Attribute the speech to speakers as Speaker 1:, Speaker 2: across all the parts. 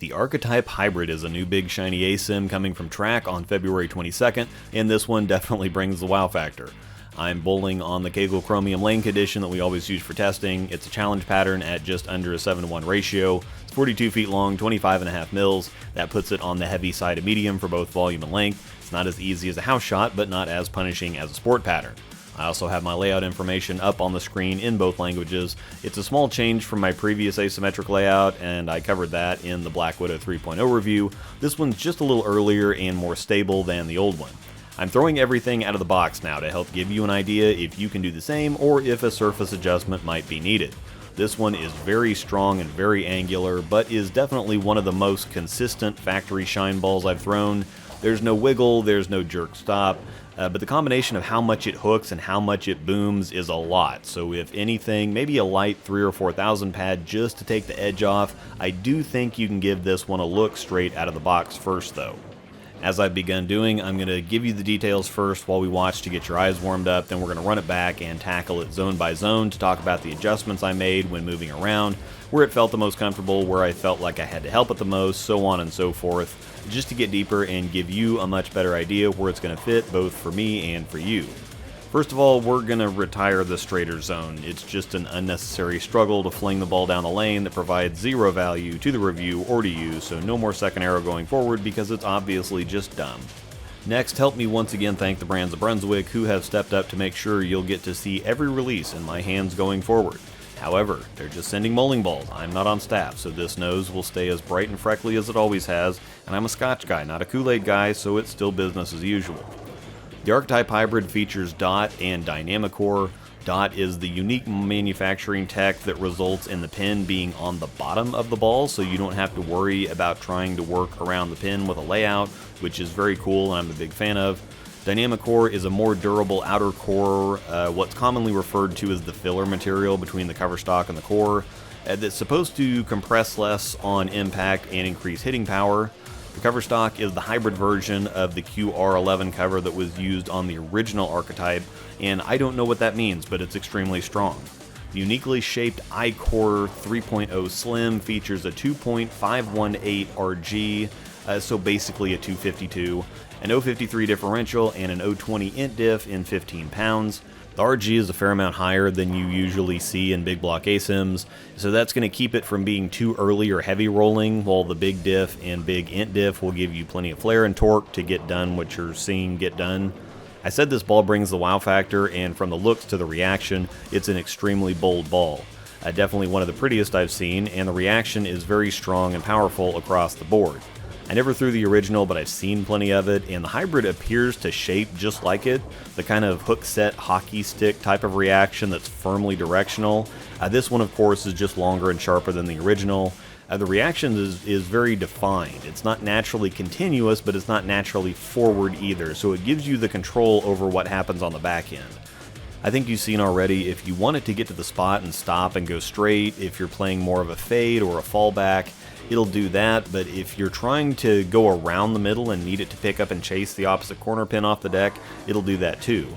Speaker 1: The Archetype Hybrid is a new big shiny ASIM coming from Track on February 22nd, and this one definitely brings the wow factor. I'm bowling on the Kegel Chromium lane condition that we always use for testing. It's a challenge pattern at just under a 7-to-1 ratio. It's 42 feet long, 25.5 mils. That puts it on the heavy side of medium for both volume and length. It's not as easy as a house shot, but not as punishing as a sport pattern. I also have my layout information up on the screen in both languages. It's a small change from my previous asymmetric layout, and I covered that in the Black Widow 3.0 review. This one's just a little earlier and more stable than the old one. I'm throwing everything out of the box now to help give you an idea if you can do the same or if a surface adjustment might be needed. This one is very strong and very angular, but is definitely one of the most consistent factory shine balls I've thrown. There's no wiggle, there's no jerk stop, but the combination of how much it hooks and how much it booms is a lot. So if anything, maybe a light 3,000 or 4,000 pad just to take the edge off. I do think you can give this one a look straight out of the box first though. As I've begun doing, I'm going to give you the details first while we watch to get your eyes warmed up, then we're going to run it back and tackle it zone by zone to talk about the adjustments I made when moving around, where it felt the most comfortable, where I felt like I had to help it the most, so on and so forth, just to get deeper and give you a much better idea where it's going to fit both for me and for you. First of all, we're going to retire the straighter zone. It's just an unnecessary struggle to fling the ball down the lane that provides zero value to the review or to you, so no more second arrow going forward because it's obviously just dumb. Next, help me once again thank the brands of Brunswick who have stepped up to make sure you'll get to see every release in my hands going forward. However, they're just sending bowling balls. I'm not on staff, so this nose will stay as bright and freckly as it always has, and I'm a Scotch guy, not a Kool-Aid guy, so it's still business as usual. The Archetype Hybrid features DOT and Dynamic Core. DOT is the unique manufacturing tech that results in the pin being on the bottom of the ball, so you don't have to worry about trying to work around the pin with a layout, which is very cool and I'm a big fan of. Dynamic Core is a more durable outer core, what's commonly referred to as the filler material between the cover stock and the core, that's supposed to compress less on impact and increase hitting power. The cover stock is the hybrid version of the QR11 cover that was used on the original Archetype, and I don't know what that means, but it's extremely strong. The uniquely shaped I-Core 3.0 Slim features a 2.518 RG, so basically a 252, an 053 differential, and an 020 int diff in 15 pounds. The RG is a fair amount higher than you usually see in big block ASIMs, so that's going to keep it from being too early or heavy rolling, while the big diff and big int diff will give you plenty of flare and torque to get done what you're seeing get done. I said this ball brings the wow factor, and from the looks to the reaction, it's an extremely bold ball. Definitely one of the prettiest I've seen, and the reaction is very strong and powerful across the board. I never threw the original, but I've seen plenty of it, and the hybrid appears to shape just like it, the kind of hook set hockey stick type of reaction that's firmly directional. This one, of course, is just longer and sharper than the original. The reaction is very defined. It's not naturally continuous, but it's not naturally forward either, so it gives you the control over what happens on the back end. I think you've seen already, if you want it to get to the spot and stop and go straight, if you're playing more of a fade or a fallback, it'll do that, but if you're trying to go around the middle and need it to pick up and chase the opposite corner pin off the deck, it'll do that too.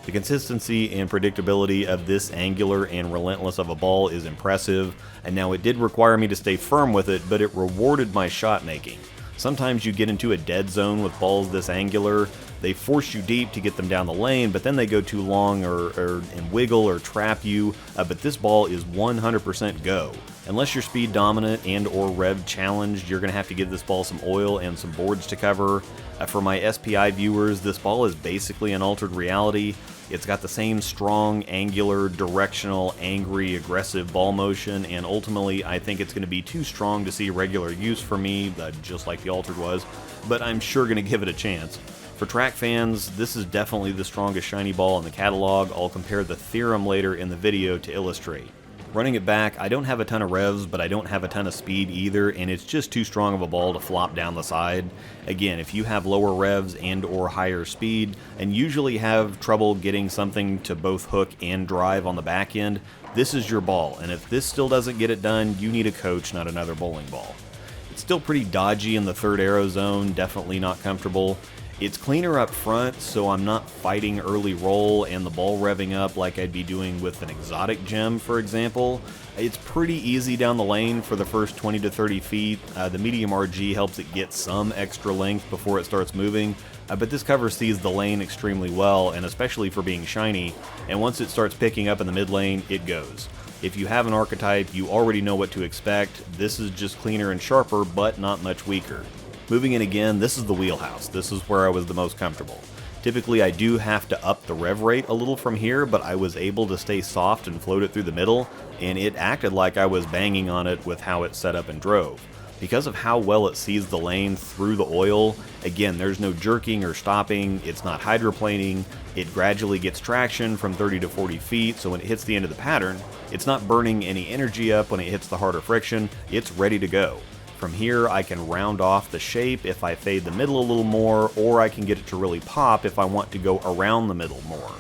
Speaker 1: The consistency and predictability of this angular and relentless of a ball is impressive, and now it did require me to stay firm with it, but it rewarded my shot making. Sometimes you get into a dead zone with balls this angular. They force you deep to get them down the lane, but then they go too long and wiggle or trap you, but this ball is 100% go. Unless you're speed dominant and or rev challenged, you're going to have to give this ball some oil and some boards to cover. For my SPI viewers, this ball is basically an altered reality. It's got the same strong, angular, directional, angry, aggressive ball motion, and ultimately I think it's going to be too strong to see regular use for me, just like the altered was, but I'm sure going to give it a chance. For track fans, this is definitely the strongest shiny ball in the catalog. I'll compare the theorem later in the video to illustrate. Running it back, I don't have a ton of revs, but I don't have a ton of speed either, and it's just too strong of a ball to flop down the side. Again, if you have lower revs and or higher speed, and usually have trouble getting something to both hook and drive on the back end, this is your ball, and if this still doesn't get it done, you need a coach, not another bowling ball. It's still pretty dodgy in the third arrow zone, definitely not comfortable. It's cleaner up front, so I'm not fighting early roll and the ball revving up like I'd be doing with an exotic gem, for example. It's pretty easy down the lane for the first 20 to 30 feet. The medium RG helps it get some extra length before it starts moving, but this cover sees the lane extremely well, and especially for being shiny, and once it starts picking up in the mid lane, it goes. If you have an archetype, you already know what to expect. This is just cleaner and sharper, but not much weaker. Moving in again, this is the wheelhouse. This is where I was the most comfortable. Typically I do have to up the rev rate a little from here, but I was able to stay soft and float it through the middle, and it acted like I was banging on it with how it set up and drove. Because of how well it sees the lane through the oil, again, there's no jerking or stopping, it's not hydroplaning, it gradually gets traction from 30 to 40 feet, so when it hits the end of the pattern, it's not burning any energy up when it hits the harder friction, it's ready to go. From here, I can round off the shape if I fade the middle a little more, or I can get it to really pop if I want to go around the middle more.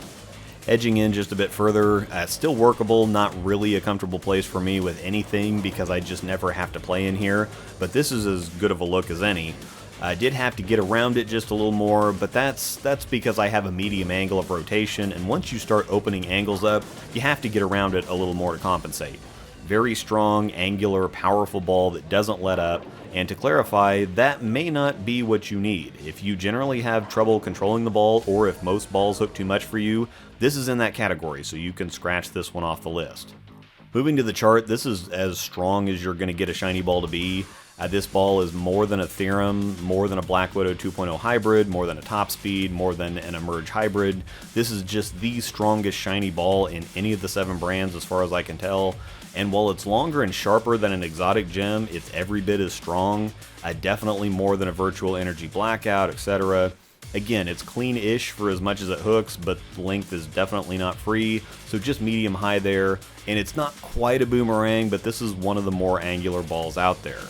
Speaker 1: Edging in just a bit further, still workable, not really a comfortable place for me with anything because I just never have to play in here, but this is as good of a look as any. I did have to get around it just a little more, but that's because I have a medium angle of rotation, and once you start opening angles up, you have to get around it a little more to compensate. Very strong, angular, powerful ball that doesn't let up, and to clarify, that may not be what you need. If you generally have trouble controlling the ball, or if most balls hook too much for you, this is in that category, so you can scratch this one off the list. Moving to the chart, this is as strong as you're going to get a shiny ball to be. This ball is more than a Theorem, more than a Black Widow 2.0 hybrid, more than a Top Speed, more than an Emerge hybrid. This is just the strongest shiny ball in any of the 7 brands as far as I can tell. And while it's longer and sharper than an exotic gem, it's every bit as strong, definitely more than a Virtual Energy Blackout, etc. Again, it's clean-ish for as much as it hooks, but length is definitely not free, so just medium-high there. And it's not quite a boomerang, but this is one of the more angular balls out there.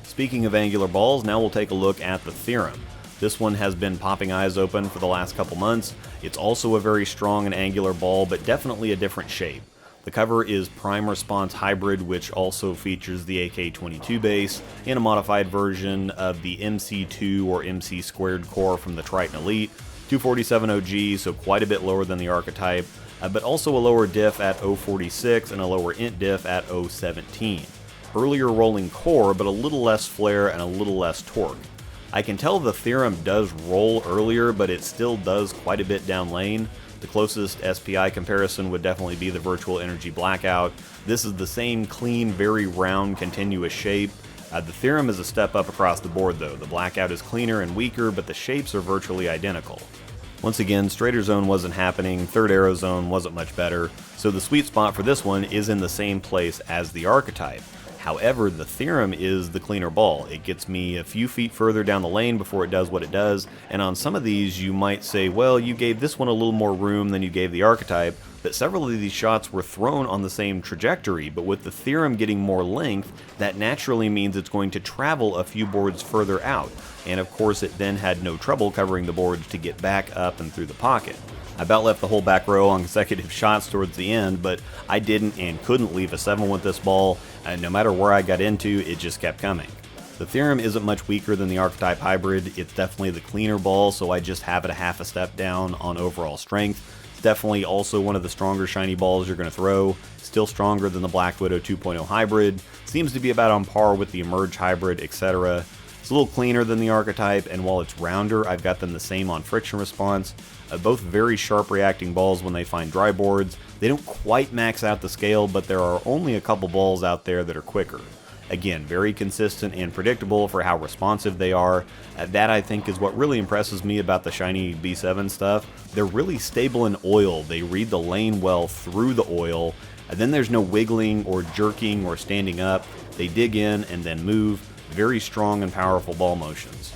Speaker 1: Speaking of angular balls, now we'll take a look at the Theorem. This one has been popping eyes open for the last couple months. It's also a very strong and angular ball, but definitely a different shape. The cover is Prime Response Hybrid, which also features the AK-22 base and a modified version of the MC2 or MC squared core from the Triton Elite. 247 OG, so quite a bit lower than the archetype, but also a lower diff at 046 and a lower int diff at 017. Earlier rolling core, but a little less flare and a little less torque. I can tell the Theorem does roll earlier, but it still does quite a bit down lane. The closest SPI comparison would definitely be the Virtual Energy Blackout. This is the same clean, very round, continuous shape. The Theorem is a step up across the board though. The Blackout is cleaner and weaker, but the shapes are virtually identical. Once again, straighter zone wasn't happening, third arrow zone wasn't much better, so the sweet spot for this one is in the same place as the archetype. However, the Theorem is the cleaner ball. It gets me a few feet further down the lane before it does what it does, and on some of these you might say, well, you gave this one a little more room than you gave the archetype, but several of these shots were thrown on the same trajectory, but with the Theorem getting more length, that naturally means it's going to travel a few boards further out, and of course it then had no trouble covering the boards to get back up and through the pocket. I about left the whole back row on consecutive shots towards the end, but I didn't and couldn't leave a 7 with this ball, and no matter where I got into, it just kept coming. The Theorem isn't much weaker than the Archetype Hybrid. It's definitely the cleaner ball, so I just have it a half a step down on overall strength. It's definitely also one of the stronger shiny balls you're going to throw. Still stronger than the Black Widow 2.0 Hybrid. Seems to be about on par with the Emerge Hybrid, etc. It's a little cleaner than the Archetype, and while it's rounder, I've got them the same on friction response. Both very sharp reacting balls when they find dry boards. They don't quite max out the scale, but there are only a couple balls out there that are quicker. Again, very consistent and predictable for how responsive they are. That I think is what really impresses me about the shiny B7 stuff. They're really stable in oil. They read the lane well through the oil. And then there's no wiggling or jerking or standing up. They dig in and then move. Very strong and powerful ball motions.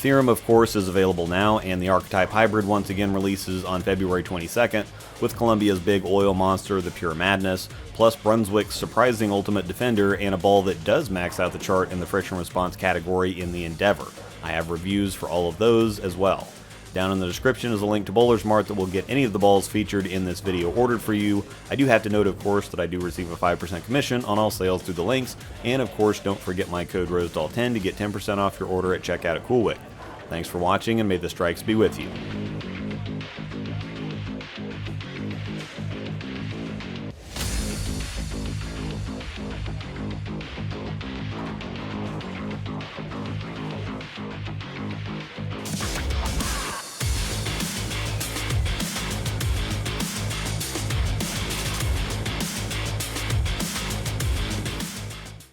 Speaker 1: Theorem, of course, is available now, and the Archetype Hybrid once again releases on February 22nd, with Columbia's big oil monster, the Pure Madness, plus Brunswick's surprising Ultimate Defender, and a ball that does max out the chart in the friction response category in the Endeavor. I have reviews for all of those as well. Down in the description is a link to Bowler's Mart that will get any of the balls featured in this video ordered for you. I do have to note, of course, that I do receive a 5% commission on all sales through the links, and of course, don't forget my code ROSEDOLL10 to get 10% off your order at checkout at CoolWick. Thanks for watching, and may the strikes be with you.